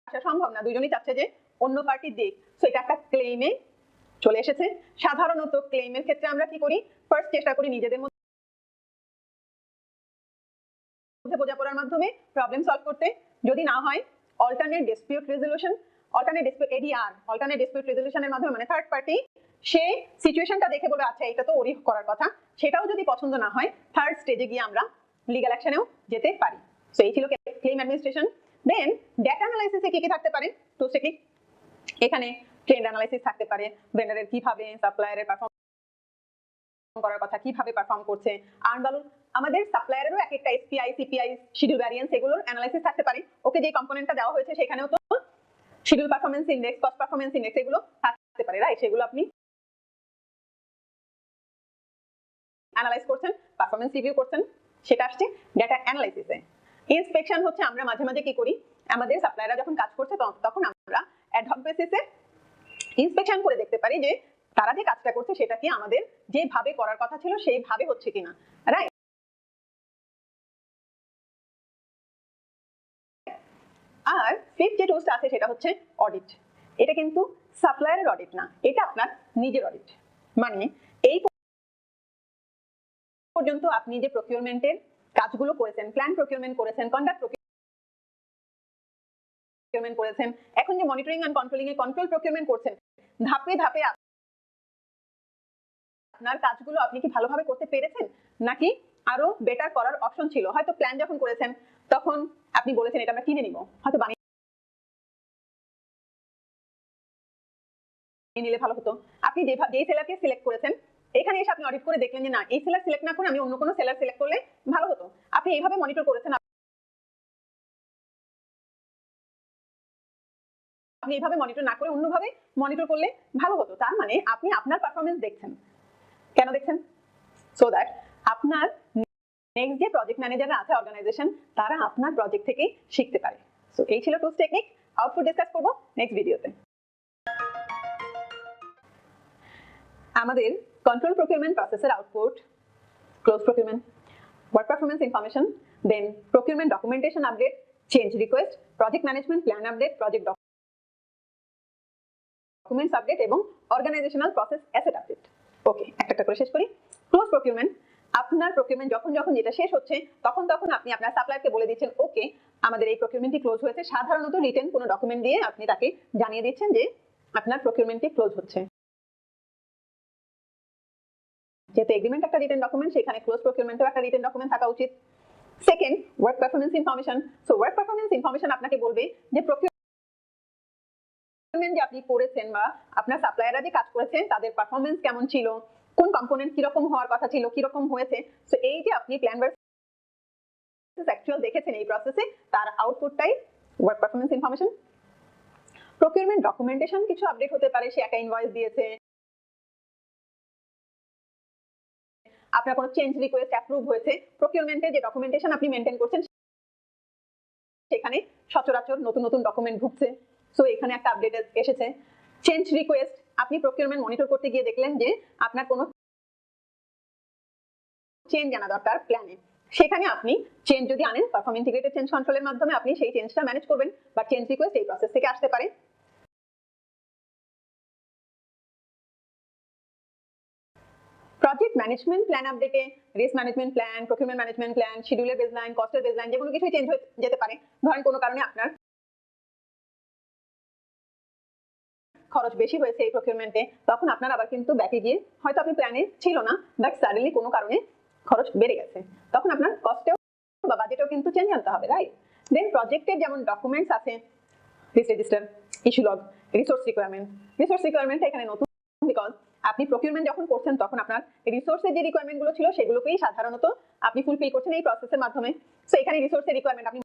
আসা সম্ভব না, দুজনই চাচ্ছে যে অন্য পার্টি দিক। সো এটা একটা ক্লেমে চলে এসেছে। সাধারণত ক্লেমের ক্ষেত্রে আমরা কি করি, ফার্স্ট চেষ্টা করি নিজেদের মধ্যে বোঝাপড়ার মাধ্যমে প্রবলেম সলভ করতে। যদি না হয় alternate dispute resolution, alternate dispute ADR, alternate dispute রেজলিউশনের মাধ্যমে, মানে থার্ড পার্টি সে সিচুয়েশনটা দেখে বলে আচ্ছা এটা তো ওরই করার কথা, সেটাও যদি পছন্দ না হয় থার্ড স্টেজে গিয়ে আমরা লিগ্যাল অ্যাকশনেও যেতে পারি। সো এই ছিল ক্লেম অ্যাডমিনিস্ট্রেশন। দেন ডাটা অ্যানালাইসিসে কি কি থাকতে পারে টুলস টেকনিক? এখানে ট্রেন্ড অ্যানালাইসিস থাকতে পারে, ভেন্ডারের কিভাবে সাপ্লায়ারের পারফর্ম করার কথা, কিভাবে পারফর্ম করছে, আর্ন ভ্যালু, আমাদের সাপ্লায়ারেরও এক একটা এসপিআই, সিপিআই, শিডিউল ভ্যারিয়েন্স, এগুলোর অ্যানালাইসিস থাকতে পারে। ওকে যে কম্পোনেন্টটা দেওয়া হয়েছে সেখানেও তো schedule performance index, cost performance index এগুলো থাকতে পারে, রাইট। সেগুলো আপনি অ্যানালাইজ করছেন, পারফরম্যান্স রিভিউ করছেন, সেটা আসছে ডাটা অ্যানালাইসিসে। ইন্সপেকশন হচ্ছে আমরা মাঝে মাঝে কি করি, আমাদের সাপ্লায়াররা যখন কাজ করছে তখন আমরা অ্যাডহক বেসিসে ইন্সপেকশন করে দেখতে পারি যে তারা যে কাজটা করছে সেটা কি আমাদের যেভাবে করার কথা ছিল সেইভাবে হচ্ছে কিনা, রাইট। আর ফিফথ যে টুলসটা আছে সেটা হচ্ছে অডিট। এটা কিন্তু সাপ্লায়ারের অডিট না, এটা আপনার নিজের অডিট। মানে এই পর্যন্ত আপনি যে প্রকিউরমেন্টের কাজগুলো করেছেন, প্ল্যান প্রকিউরমেন্ট করেছেন, কন্ডাক্ট প্রকিউরমেন্ট করেছেন, এখন যে মনিটরিং এন্ড কন্ট্রোলিং এ কন্ট্রোল প্রকিউরমেন্ট করছেন, ধাপে ধাপে আপনার কাজগুলো আপনি কি ভালোভাবে করতে পেরেছেন, নাকি আরো বেটার করার অপশন ছিল। হয়তো প্ল্যান যখন করেছেন তখন আপনি বলেছেন এটা আমরা কিনে নিব, হয়তো বানিয়ে নিলে ভালো হতো। আপনি যেই সেলারকে সিলেক্ট করেছেন, এখানে এসে আপনি অডিট করে দেখলেন যে না, এই সেলার সিলেক্ট না করে আমি অন্য কোনো সেলার সিলেক্ট করলে ভালো হতো। আপনি এইভাবে মনিটর করেছেন, আপনি এইভাবে মনিটর না করে অন্যভাবে মনিটর করলে ভালো হতো। তার মানে আপনি আপনার পারফরমেন্স দেখছেন। কেন দেখছেন? সো দ্যাট আপনার নেক্সট যে প্রজেক্ট ম্যানেজাররা আছে অর্গানাইজেশন, তারা আপনার প্রজেক্ট থেকে শিখতে পারে। সো এই ছিল টুলস টেকনিক। আউটপুট ডিসকাস করব নেক্সট ভিডিওতে। আমাদের কন্ট্রোল প্রকিউরমেন্ট প্রসেসের output close procurement, work performance information, then procurement documentation update, change request, project management plan update, project documents update এবং organizational process asset update. Okay, একটা করে শেষ করি। Close procurement, আপনার প্রকিউরমেন্ট যখন যেটা শেষ হচ্ছে তখন আপনি আপনার সাপ্লায়ারকে বলে দিচ্ছেন ওকে আমাদের এই প্রকিউরমেন্টটি ক্লোজ হয়েছে। সাধারণত রিটেন কোনো ডকুমেন্ট দিয়ে আপনি তাকে জানিয়ে দিচ্ছেন যে আপনার প্রকিউরমেন্টটি ক্লোজ হচ্ছে। যেহেতু এগ্রিমেন্ট একটা রিটেন ডকুমেন্ট, সেখানে ক্লোজ প্রকিউরমেন্টও একটা রিটেন ডকুমেন্ট থাকা উচিত। Second, work performance information. So work performance information আপনাকে বলবে যে প্রকিউরমেন্ট যে আপনি করেছেন বা আপনার সাপ্লায়াররা যে কাজ করেছেন তাদের পারফরমেন্স কেমন ছিল, কোন কম্পোনেন্ট কিরকম হওয়ার কথা ছিল, কিরকম হয়েছে। সো এই যে আপনি প্ল্যান ভার্সেস অ্যাকচুয়াল দেখেছেন এই প্রসেসে, তার আউটপুটটাই work performance information. Procurement documentation কিছু আপডেট হতে পারে, সে একটা ইনভয়েস দিয়েছে, আপনার কোনো চেঞ্জ রিকোয়েস্ট অ্যাপ্রুভ হয়েছে, প্রকিউরমেন্টের যে ডকুমেন্টেশন আপনি মেনটেন করছেন সেখানে সচরাচর নতুন ডকুমেন্ট ঢুকছে। সো এখানে একটা আপডেট এসেছে। চেঞ্জ রিকোয়েস্ট, আপনি প্রকিউরমেন্ট মনিটর করতে গিয়ে দেখলেন যে আপনার কোনো চেঞ্জ আনা দরকার প্ল্যানে, সেখানে আপনি চেঞ্জ যদি আনেন পারফর্ম ইন্টিগ্রেটেড চেঞ্জ কন্ট্রোলের মাধ্যমে আপনি সেই চেঞ্জটা ম্যানেজ করবেন, বা চেঞ্জ রিকোয়েস্ট এই প্রসেস থেকে আসতে পারে। প্রজেক্ট ম্যানেজমেন্ট প্ল্যান আপডেটে risk management plan, procurement management plan, শিডিউলের বেসলাইন, কস্টের বেসলাইন, যে কোনো কিছুই চেঞ্জ হয়ে যেতে পারে। ধরেন কোনো কারণে আপনার খরচ বেশি হয়েছে এই প্রকিউরমেন্টে, তখন আপনার আবার কিন্তু ব্যাকে গিয়ে হয়তো আপনি প্ল্যানে ছিল না, বাট সাডেনলি কোনো কারণে খরচ বেড়ে গেছে, তখন আপনার কস্টেও বা বাজেটেও কিন্তু চেঞ্জ আনতে হবে, রাইট? দেন প্রজেক্টের যেমন ডকুমেন্টস আছে, risk register, issue log, resource রিকোয়ারমেন্টটা এখানে নতুন, বিকজ আপনি প্রকিউরমেন্ট যখন করছেন তখন আপনার রিসোর্সের যে রিকোয়ারমেন্ট গুলো ছিল সেগুলোকেই সাধারণত আপনি ফুলফিল করছেন এই প্রসেসের মাধ্যমে। সো এখানে রিসোর্সের রিকোয়ারমেন্ট আপনি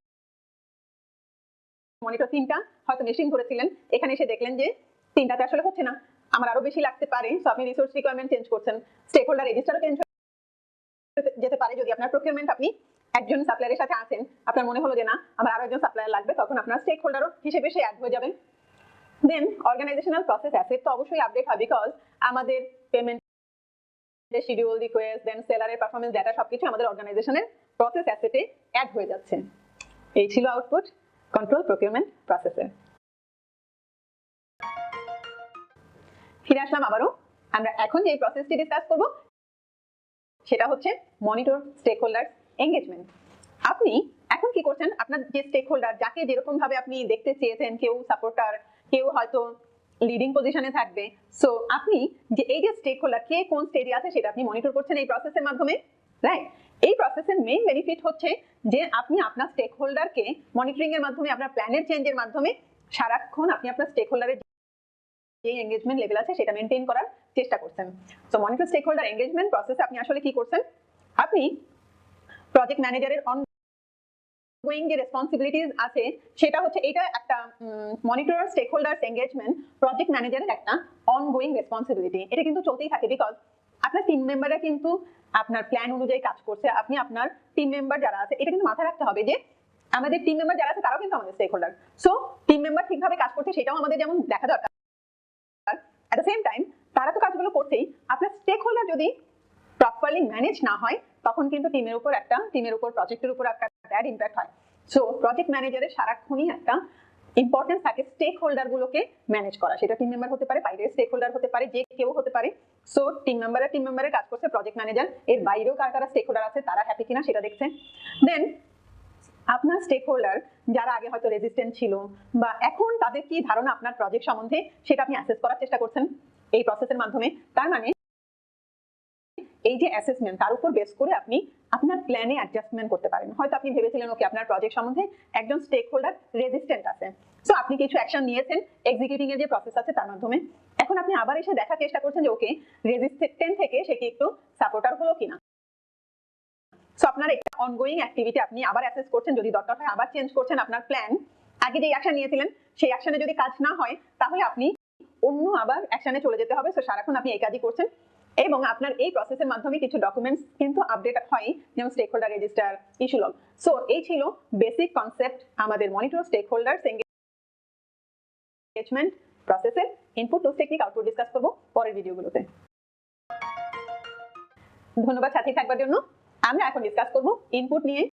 মনিটর 3টা হয়তো মেশিন ধরেছিলেন, এখানে এসে দেখলেন যে 3টাতে আসলে হচ্ছে না, আমার আরো বেশি লাগতে পারে। সো আপনি রিসোর্স রিকোয়ারমেন্ট চেঞ্জ করছেন। স্টেক হোল্ডার রেজিস্টারও চেঞ্জ যেতে পারে। যদি আপনার প্রকিউরমেন্ট আপনি একজন সাপ্লায়ারের সাথে আছেন, আপনার মনে হলো যে না আমার আরো একজন সাপ্লায়ার লাগবে, তখন আপনার স্টেক হোল্ডারও হিসেবে সে অ্যাড হয়ে যাবেন। দেন অর্গানাইজেশনাল প্রসেস অ্যাসেট তো অবশ্যই আপডেট হয়, বিকজ আমাদের পেমেন্ট শিডিউল, রিকোয়েস্ট, দেন সেলারের পারফরমেন্স ডাটা সবকিছু আমাদের অর্গানাইজেশনের প্রসেস অ্যাসেটে অ্যাড হয়ে যাচ্ছে। এই ছিল আউটপুট কন্ট্রোল প্রকিউরমেন্ট প্রসেসে। ফিরে আসলাম আবারও। আমরা এখন যে প্রসেসটি ডিসকাস করব সেটা হচ্ছে মনিটর স্টেক হোল্ডার এঙ্গেজমেন্ট। আপনি এখন কি করছেন, আপনার যে স্টেক হোল্ডার যাকে যেরকম ভাবে আপনি দেখতে চেয়েছেন, কেউ সাপোর্টার, কেউ হয়তো লিডিং পজিশনে থাকবে। সো আপনি যে এই যে স্টেক হোল্ডার কে কোন স্টেজে আছে সেটা আপনি মনিটর করছেন এই প্রসেসের মাধ্যমে, রাইট? এই প্রসেসের মেইন বেনিফিট হচ্ছে যে আপনি আপনার স্টেক হোল্ডারকে মনিটরিং এর মাধ্যমে, আপনার প্ল্যানের চেঞ্জের মাধ্যমে সারাক্ষণ আপনি আপনার স্টেক হোল্ডারের যে এঙ্গেজমেন্ট লেভেল আছে সেটা মেনটেন করার চেষ্টা করছেন। So monitor stakeholder engagement প্রসেসে আপনি আসলে কি করছেন, আপনি প্রজেক্ট ম্যানেজারের অনগোয়িং যে রেসপন্সিবিলিটিস আছে সেটা হচ্ছে, এটা একটা monitor stakeholders engagement project ম্যানেজারের একটা অনগোয়িং রেসপন্সিবিলিটি। এটা কিন্তু চলতেই থাকে, বিকজ আপনার টিম মেম্বাররা কিন্তু আপনার প্ল্যান অনুযায়ী কাজ করছে। আপনি আপনার টিম মেম্বার যারা আছে, এটা কিন্তু মাথায় রাখতে হবে যে আমাদের টিম মেম্বার যারা আছে তারাও কিন্তু আমাদের stakeholder. So team member ঠিকভাবে কাজ করছে সেটাও আমাদের যেমন দেখা দরকার, এট দ্য সেম টাইম তারা তো কাজগুলো করছেই। আপনার স্টেক হোল্ডার যদি প্রপারলি ম্যানেজ না হয় তখন কিন্তু টিমের উপর প্রজেক্টের উপর একটা ব্যাড ইম্প্যাক্ট হয়। সো প্রজেক্ট ম্যানেজারের সারাক্ষণই একটা ইম্পর্টেন্স থাকে স্টেক হোল্ডার গুলোকে ম্যানেজ করা। সেটা টিম মেম্বার হতে পারে, বাইরের স্টেক হোল্ডার হতে পারে, যে কেউ হতে পারে। সো টিম মেম্বারের কাজ করছে, প্রজেক্ট ম্যানেজার এর বাইরেও কারা স্টেক হোল্ডার আছে তারা হ্যাপি কিনা সেটা দেখছে। দেন আপনার স্টেক হোল্ডার যারা আগে হয়তো রেজিস্ট্যান্ট ছিল বা এখন তাদের কি ধারণা আপনার প্রজেক্ট সম্বন্ধে সেটা আপনি অ্যাসেস করার চেষ্টা করছেন এই প্রসেসের মাধ্যমে। তার মানে এই যে অ্যাসেসমেন্ট তার উপর বেস করে আপনি আপনার প্ল্যানে অ্যাডজাস্টমেন্ট করতে পারেন। হয়তো আপনি ভেবেছিলেন ওকে আপনার প্রজেক্ট সম্বন্ধে একজন স্টেক হোল্ডার রেজিস্ট্যান্ট আছে, সো আপনি কিছু অ্যাকশন নিয়েছেন এক্সিকিউটিং এর যে প্রসেস আছে তার মাধ্যমে। এখন আপনি আবার এসে দেখার চেষ্টা করছেন যে ওকে রেজিস্ট্যান্ট থেকে সে কি একটু সাপোর্টার হলো কিনা। সো আপনার একটা অনগোয়িং অ্যাক্টিভিটি আপনি আবার অ্যাসেস করছেন, যদি দরকার হয় আবার চেঞ্জ করছেন আপনার প্ল্যান। আগে যে অ্যাকশন নিয়েছিলেন সেই অ্যাকশনে যদি কাজ না হয় তাহলে আপনি অন্য আবার অ্যাকশনে চলে যেতে হবে। সো সারাক্ষণ আপনি এই কাজই করছেন এবং আপনার এই প্রসেসের মাধ্যমে কিছু ডকুমেন্টস কিন্তু আপডেট হয়, যেমন stakeholder register, issue log. So এই ছিল বেসিক কনসেপ্ট আমাদের মনিটর স্টেক হোল্ডার্স এঙ্গেজমেন্ট প্রসেসের input tools technique output discuss করব পরের ভিডিওগুলোতে। ধন্যবাদ সাথে থাকবার জন্য। আমরা এখন ডিসকাস করব ইনপুট নিয়ে।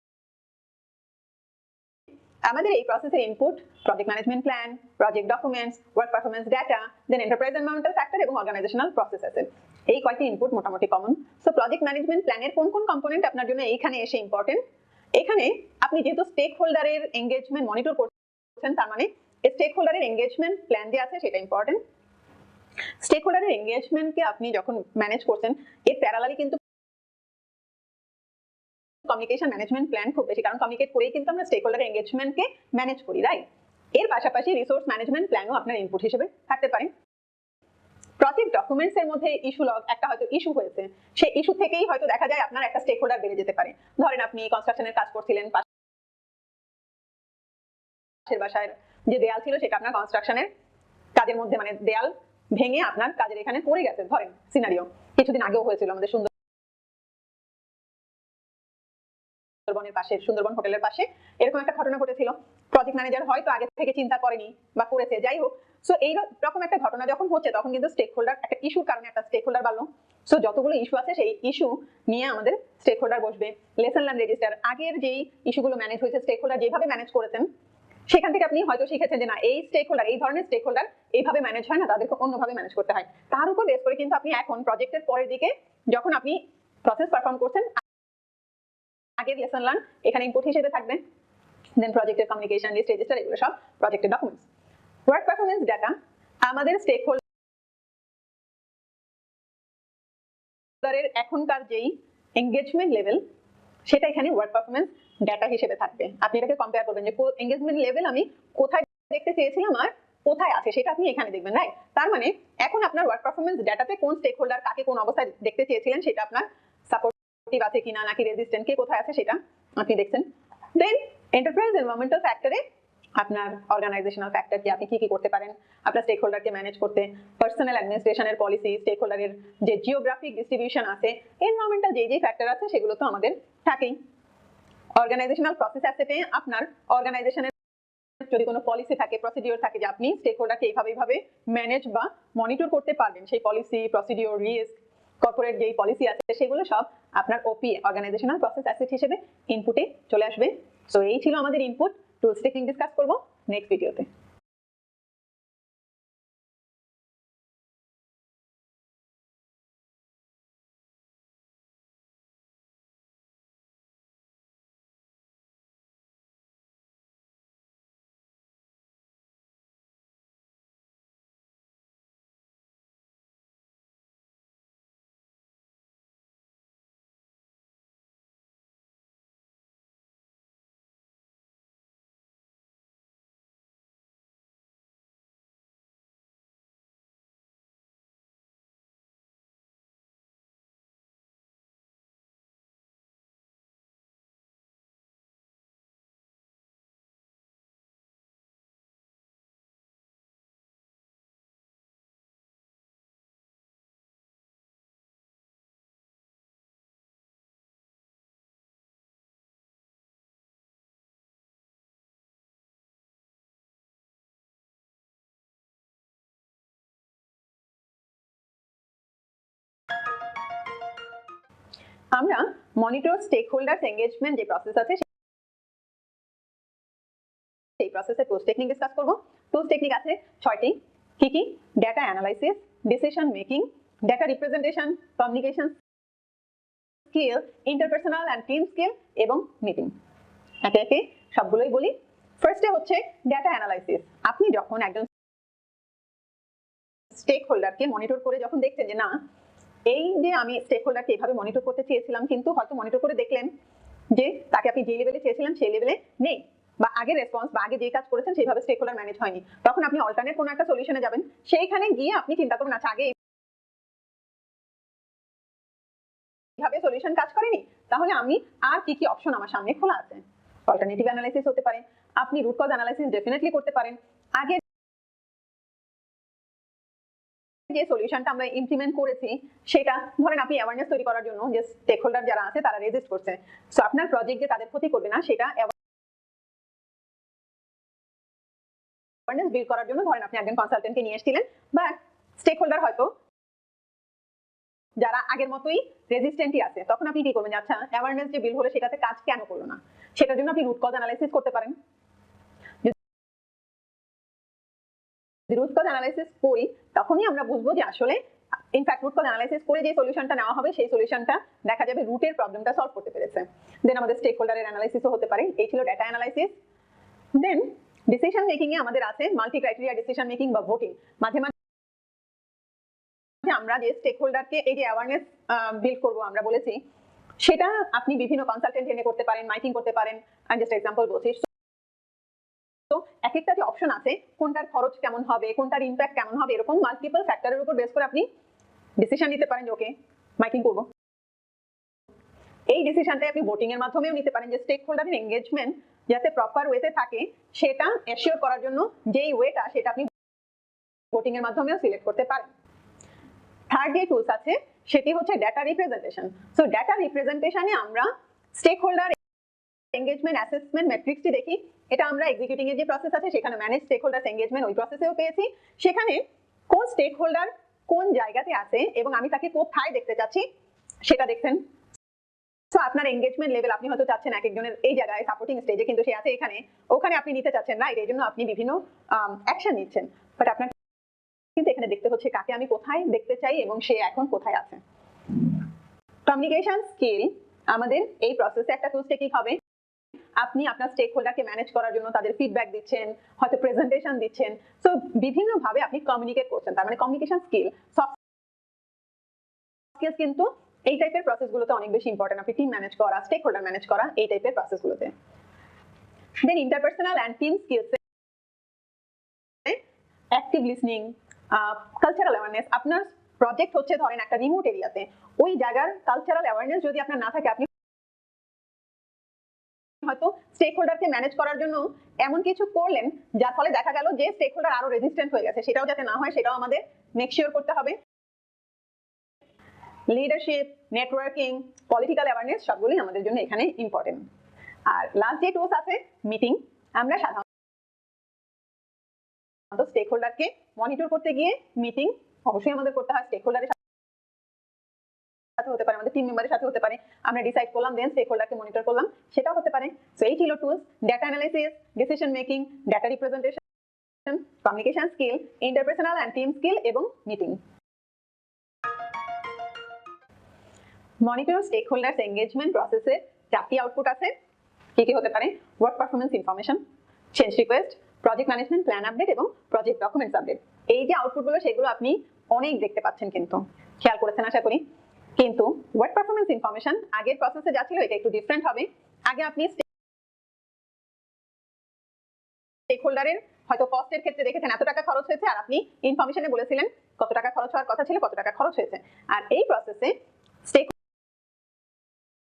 আমাদের এই প্রসেসের input project management plan, project documents, work performance data, then enterprise environmental factor এবং অর্গানাইজেশনাল প্রসেস আছে। এই কয়েকটি ইনপুট মোটামুটি কমন। সো প্রজেক্ট ম্যানেজমেন্ট প্ল্যানের কোন কোন কম্পোনেন্ট আপনার জন্য এইখানে এসে ইম্পর্টেন্ট। এখানে আপনি যেহেতু স্টেক হোল্ডারের এঙ্গেজমেন্ট মনিটর করছেন, তার মানে স্টেক হোল্ডারের এঙ্গেজমেন্ট প্ল্যান যে আছে সেটা ইম্পর্টেন্ট। স্টেক হোল্ডারের এঙ্গেজমেন্টকে আপনি যখন ম্যানেজ করছেন এর প্যারালালি কিন্তু কমিউনিকেশন ম্যানেজমেন্ট প্ল্যান খুব বেশি, কারণ কমিউনিকেট করেই কিন্তু আমরা স্টেক হোল্ডার এঙ্গেজমেন্টকে ম্যানেজ করি, রাইট? এর পাশাপাশি রিসোর্স ম্যানেজমেন্ট প্ল্যানও আপনার ইনপুট হিসেবে থাকতে পারে। প্রজেক্ট ডকুমেন্টস এর মধ্যে ইস্যু লগ, একটা হয়তো ইস্যু হয়েছে, সেই ইস্যু থেকেই হয়তো দেখা যায় আপনার একটা স্টেক হোল্ডার বেড়ে যেতে পারে। ধরেন আপনি কনস্ট্রাকশনের কাজ করছিলেন, পাশের বাসায় যে দেয়াল ছিল সেটা আপনার কনস্ট্রাকশনের কাজের মধ্যে মানে দেয়াল ভেঙে আপনার কাজের এখানে পড়ে গেছে। ধরেন সিনারিও কিছুদিন আগেও হয়েছিল আমাদের সুন্দরবনের পাশে, সুন্দরবন হোটেলের পাশে এরকম একটা ঘটনা ঘটেছিল। প্রজেক্ট ম্যানেজার হয়তো আগে থেকে চিন্তা করেনি বা করেছে, যাই হোক। সো এইরকম একটা ঘটনা যখন হচ্ছে তখন কিন্তু স্টেক হোল্ডার একটা ইস্যুর কারণে একটা স্টেক হোল্ডার বাড়লো। সো যতগুলো ইস্যু আছে সেই ইস্যু নিয়ে আমাদের স্টেক হোল্ডার বসবে। লেসন লার্ন রেজিস্টার, আগের যেই ইস্যুগুলো ম্যানেজ হয়েছে স্টেক হোল্ডার যেভাবে ম্যানেজ করেছেন সেখান থেকে আপনি হয়তো শিখেছেন যে না, এই স্টেক হোল্ডার, এই ধরনের স্টেক হোল্ডার এইভাবে ম্যানেজ হয় না, তাদেরকে অন্যভাবে ম্যানেজ করতে হয়। তার উপর বেস করে কিন্তু আপনি এখন প্রজেক্টের পরের দিকে যখন আপনি প্রসেস পারফর্ম করছেন, আগের লেসন লার্ন এখানে ইনপুট হিসেবে থাকবে, দেন প্রজেক্টের কমিউনিকেশন লিস্ট, রেজিস্টার, এগুলো সব প্রজেক্টের ডকুমেন্টস। ওয়ার্ক পারফরম্যান্স ডাটা, আমাদের স্টেক হোল্ডারের এখনকার যেই এঙ্গেজমেন্ট লেভেল সেটা এখানে ওয়ার্ক পারফরম্যান্স ডাটা হিসেবে থাকবে। আপনি এটাকে কম্পেয়ার করবেন যে এঙ্গেজমেন্ট লেভেল আমি কোথায় দেখতে চেয়েছিলাম আর কোথায় আছে সেটা আপনি এখানে দেখবেন, রাইট? তার মানে এখন আপনার ওয়ার্ক পারফরম্যান্স ডাটাতে কোন স্টেক হোল্ডার কাকে কোন অবস্থায় দেখতে চেয়েছিলেন সেটা আপনার সাপোর্টিভ আছে কিনা নাকি রেজিস্ট্যান্ট, কে কোথায় আছে সেটা আপনি দেখছেন। দেন এন্টারপ্রাইজ এনভায়রনমেন্টাল ফ্যাক্টরে আপনার অর্গানাইজেশনাল ফ্যাক্টর কি, আপনি কি কি করতে পারেন আপনার স্টেক হোল্ডারকে ম্যানেজ করতে, পার্সোনাল অ্যাডমিনিস্ট্রেশনের পলিসি, স্টেক হোল্ডারের যে জিওগ্রাফিক ডিস্ট্রিবিউশন আছে, এনভায়রনমেন্টাল যে ফ্যাক্টর আছে সেগুলো তো আমাদের থাকেই। অর্গানাইজেশনাল প্রসেস অ্যাসেটে আপনার অর্গানাইজেশনের যদি কোনো পলিসি থাকে, প্রসিডিওর থাকে যে আপনি স্টেক হোল্ডারকে এইভাবে ম্যানেজ বা মনিটর করতে পারবেন, সেই পলিসি, প্রসিডিওর, রিস্ক, কর্পোরেট যেই পলিসি আছে সেগুলো সব আপনার ওপি অর্গানাইজেশনাল প্রসেস অ্যাসেট হিসেবে ইনপুটে চলে আসবে। সো এই ছিল আমাদের ইনপুট টুলস টেকনিক, ডিসকাস করব নেক্সট ভিডিওতে। আমরা মনিটর স্টেক হোল্ডার্স এঙ্গেজমেন্ট যে প্রসেস আছে সেই প্রসেসের টুলস টেকনিক ডিসকাস করব। টুলস টেকনিক আছে 6টি। কি কি? Data analysis, decision making, data representation, communication skill, interpersonal and team skill এবং মিটিং। একে একে সবগুলোই বলি। ফার্স্টে হচ্ছে ডেটা অ্যানালাইসিস। আপনি যখন একজন স্টেক হোল্ডারকে মনিটর করে যখন দেখছেন যে না, এই যে আমি স্টেক হোল্ডারকে এভাবে মনিটর করতে চেয়েছিলাম, কিন্তু হয়তো মনিটর করে দেখলেন যে তাকে আপনি যে লেভেলে চেয়েছিলেন সেই লেভেলে নেই, বা আগে রেসপন্স বা আগে যে কাজ করেছেন সেইভাবে স্টেক হোল্ডার ম্যানেজ হয়নি। তখন আপনি অল্টারনেট কোনো একটা সলিউশনে যাবেন, সেইখানে গিয়ে আপনি চিন্তা করবেন আচ্ছা আগে এইভাবে সলিউশন কাজ করেনি, তাহলে আমি আর কি কি অপশন আমার সামনে খোলা আছে। অল্টারনেটিভ অ্যানালাইসিস হতে পারে, আপনি রুট কজ অ্যানালাইসিস ডেফিনেটলি করতে পারেন। আগে যে সলিউশনটা আমরা ইমপ্লিমেন্ট করেছি সেটা ধরেন আপনি অ্যাওয়ারনেস তৈরি করার জন্য যে স্টেক হোল্ডার যারা আছে তারা রেজিস্ট করছে, সো আপনার প্রজেক্ট যে তাদের ক্ষতি করবে না সেটা অ্যাওয়ারনেস বিল্ড করার জন্য ধরেন আপনি একজন কনসালটেন্টকে নিয়ে এসেছিলেন, বা স্টেক হোল্ডার হয়তো যারা আগের মতোই রেজিস্ট্যান্টই আছে, তখন আপনি কি করবেন আচ্ছা অ্যাওয়ারনেস যে বিল্ড হলো সেটাতে কাজ কেন করলো না, সেটার জন্য আপনি রুট কজ অ্যানালাইসিস করতে পারেন। রুট কজ অ্যানালাইসিস করি তখনই আমরা বুঝবো যে আসলে ইনফ্যাক্ট রুট কজ অ্যানালাইসিস করে যে সলিউশনটা নেওয়া হবে সেই সলিউশনটা দেখা যাবে রুটের প্রবলেমটা সলভ করতে পেরেছে। দেন আমাদের স্টেক হোল্ডারের অ্যানালাইসিসও হতে পারে। এই ছিল ডেটা অ্যানালাইসিস। দেন ডিসিশন মেকিং এ আমাদের আছে মাল্টি ক্রাইটেরিয়া ডিসিশন মেকিং বা ভোটিং। মাঝে মাঝে আমরা যে স্টেক হোল্ডারকে এই যে অ্যাওয়ারনেস বিল্ড করবো আমরা বলেছি, সেটা আপনি বিভিন্ন কনসালটেন্ট এনে করতে পারেন, মাইকিং করতে পারেন। আমি জাস্ট এক্সাম্পল বলছি। তো এক একটা যে অপশন আছে, কোনটার খরচ কেমন হবে, কোনটার ইম্প্যাক্ট কেমন হবে, এরকম মাল্টিপল ফ্যাক্টরের উপর বেস করে আপনি ডিসিশন নিতে পারেন যে ওকে মাইকিং করব। এই ডিসিশনটাই আপনি ভোটিং এর মাধ্যমেও নিতে পারেন, যে স্টেক হোল্ডারের এঙ্গেজমেন্ট যাতে প্রপার ওয়েতে থাকে সেটা এনশিওর করার জন্য যেই ওয়েটা সেটা আপনি ভোটিং এর মাধ্যমেও সিলেক্ট করতে পারেন। থার্ড যে টুলস আছে সেটি হচ্ছে ডেটা রিপ্রেজেন্টেশন। সো ডেটা রিপ্রেজেন্টেশনে আমরা স্টেক হোল্ডার এঙ্গেজমেন্ট অ্যাসেসমেন্ট ম্যাট্রিক্সটি দেখি। এটা আমরা এক্সিকিউটিং এর যে প্রসেস আছে সেখানে ম্যানেজ স্টেক হোল্ডার এঙ্গেজমেন্ট ওই প্রসেসেও পেয়েছি। সেখানে কোন স্টেক হোল্ডার কোন জায়গাতে আছে এবং আমি তাকে কোথায় দেখতে চাচ্ছি সেটা দেখছেন। সো আপনার এঙ্গেজমেন্ট লেভেল আপনি হয়তো চাচ্ছেন এক একজনের এই জায়গায় সাপোর্টিং স্টেজে, কিন্তু সে আছে এখানে, ওখানে আপনি নিতে চাচ্ছেন না, এই জন্য আপনি বিভিন্ন অ্যাকশন নিচ্ছেন। বাট আপনার কিন্তু এখানে দেখতে হচ্ছে কাকে আমি কোথায় দেখতে চাই এবং সে এখন কোথায় আছে। কমিউনিকেশন স্কিল আমাদের এই প্রসেসে একটা টুলস টেকনিক হবে। আপনি আপনার স্টেক হোল্ডারকে ম্যানেজ করার জন্য তাদের ফিডব্যাক দিচ্ছেন, হয়তো প্রেজেন্টেশন দিচ্ছেন, সো বিভিন্ন ভাবে আপনি কমিউনিকেট করছেন, তার মানে কমিউনিকেশন স্কিল। সফট স্কিলস কিন্তু এই টাইপের প্রসেসগুলোতে অনেক বেশি ইম্পর্টেন্ট, আপনি টিম ম্যানেজ করা, স্টেক হোল্ডার ম্যানেজ করা এই টাইপের প্রসেসগুলোতে। Then interpersonal and team skills, active listening, cultural awareness. আপনার প্রজেক্ট হচ্ছে ধরেন একটা রিমোট এরিয়াতে, ওই জায়গার কালচারাল অ্যাওয়ারনেস যদি আপনার না থাকে, আপনি হয়তো স্টেক হোল্ডারকে ম্যানেজ করার জন্য এমন কিছু করলেন যার ফলে দেখা গেল যে স্টেক হোল্ডার আরো রেজিস্ট্যান্ট হয়ে গেছে, সেটাও যাতে না হয় সেটাও আমাদের মেক শিওর করতে হবে। লিডারশিপ, নেটওয়ার্কিং, পলিটিক্যাল অ্যাওয়ারনেস সবগুলোই আমাদের জন্য এখানে ইম্পর্টেন্ট। আর লাস্ট যে টুলস আছে মিটিং। আমরা সাধারণত স্টেক হোল্ডারকে মনিটর করতে গিয়ে মিটিং অবশ্যই আমাদের করতে হয়, স্টেক হোল্ডারের সাথে হতে পারে, আমাদের টিম মেম্বারের সাথে হতে পারে, আমরা ডিসাইড করলাম দেন স্টেক হোল্ডারকে মনিটর করলাম, সেটাও হতে পারে। সো এই ছিল tools: data analysis, decision making, data representation, communication skill, interpersonal and team skill এবং meeting. Monitor stakeholders engagement প্রসেসের চারটি আউটপুট আছে। কি কি হতে পারে? Work performance information, change request, project management plan update এবং প্রজেক্ট ডকুমেন্টস আপডেট। এই যে আউটপুটগুলো সেগুলো আপনি অনেক দেখতে পাচ্ছেন, কিন্তু খেয়াল করেছেন আশা করি। কিন্তু ওয়ার্ক পারফরমেন্স ইনফরমেশন আগের প্রসেসে যা ছিল এটা একটু ডিফারেন্ট হবে। আগে আপনি স্টেক হোল্ডারের হয়তো কস্টের ক্ষেত্রে দেখেছেন এত টাকা খরচ হয়েছে, আর আপনি ইনফরমেশনে বলেছিলেন কত টাকা খরচ হওয়ার কথা ছিল, কত টাকা খরচ হয়েছে। আর এই প্রসেসে স্টেক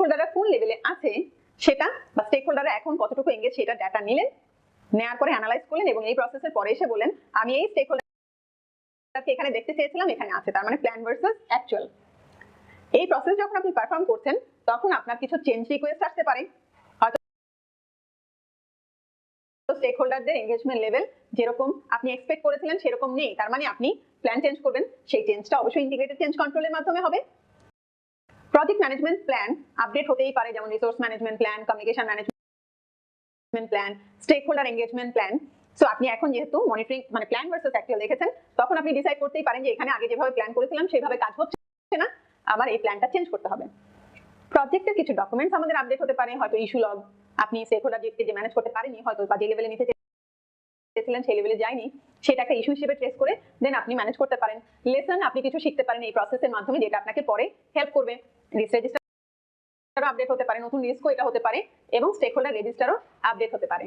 হোল্ডাররা কোন লেভেলে আছে সেটা, বা স্টেক হোল্ডাররা এখন কতটুকু এঙ্গেজ সেটা ডাটা নিলেন, নেওয়ার পরে অ্যানালাইজ করলেন এবং এই প্রসেসের পরে এসে বলেন আমি এই স্টেক হোল্ডারকে এখানে দেখতে চেয়েছিলাম, এখানে আছে। তার মানে প্ল্যান ভার্সেস অ্যাকচুয়াল। এই প্রসেস যখন আপনি পারফর্ম করছেন তখন আপনার কিছু চেঞ্জ রিকোয়েস্ট আসতে পারে, হয়তো স্টেক হোল্ডারদের এঙ্গেজমেন্ট লেভেল যেরকম আপনি এক্সপেক্ট করেছিলেন সেরকম নেই, তার মানে আপনি প্ল্যান চেঞ্জ করবেন। সেই চেঞ্জটা অবশ্যই ইন্টিগ্রেটেড চেঞ্জ কন্ট্রোলের মাধ্যমে হবে। প্রজেক্ট ম্যানেজমেন্ট প্ল্যান আপডেট হতেই পারে, যেমন resource management plan, communication management plan, stakeholder engagement plan. So আপনি এখন যেহেতু মনিটরিং মানে প্ল্যান ভার্সেস অ্যাকচুয়াল দেখেছেন, তখন আপনি ডিসাইড করতেই পারেন যে এখানে আগে যেভাবে প্ল্যান করেছিলাম সেভাবে কাজ হচ্ছে না, আমার এই প্ল্যানটা চেঞ্জ করতে হবে। প্রজেক্টের কিছু ডকুমেন্টস আমাদের আপডেট হতে পারে, হয়তো ইস্যু লগ, আপনি স্টেক হোল্ডারকে যে ম্যানেজ করতে পারেনি হয়তো, বা যে লেভেলে নিতে চেয়েছিলেন সেই লেভেলে যায়নি, সেটা একটা ইস্যু হিসেবে ট্রেস করে দেন আপনি ম্যানেজ করতে পারেন। লেসন আপনি কিছু শিখতে পারেন এই প্রসেসের মাধ্যমে, যেটা আপনাকে পরে হেল্প করবে। রিস্ক রেজিস্টারও আপডেট হতে পারে, নতুন রিস্কও এটা হতে পারে, এবং স্টেক হোল্ডার রেজিস্টারও আপডেট হতে পারে।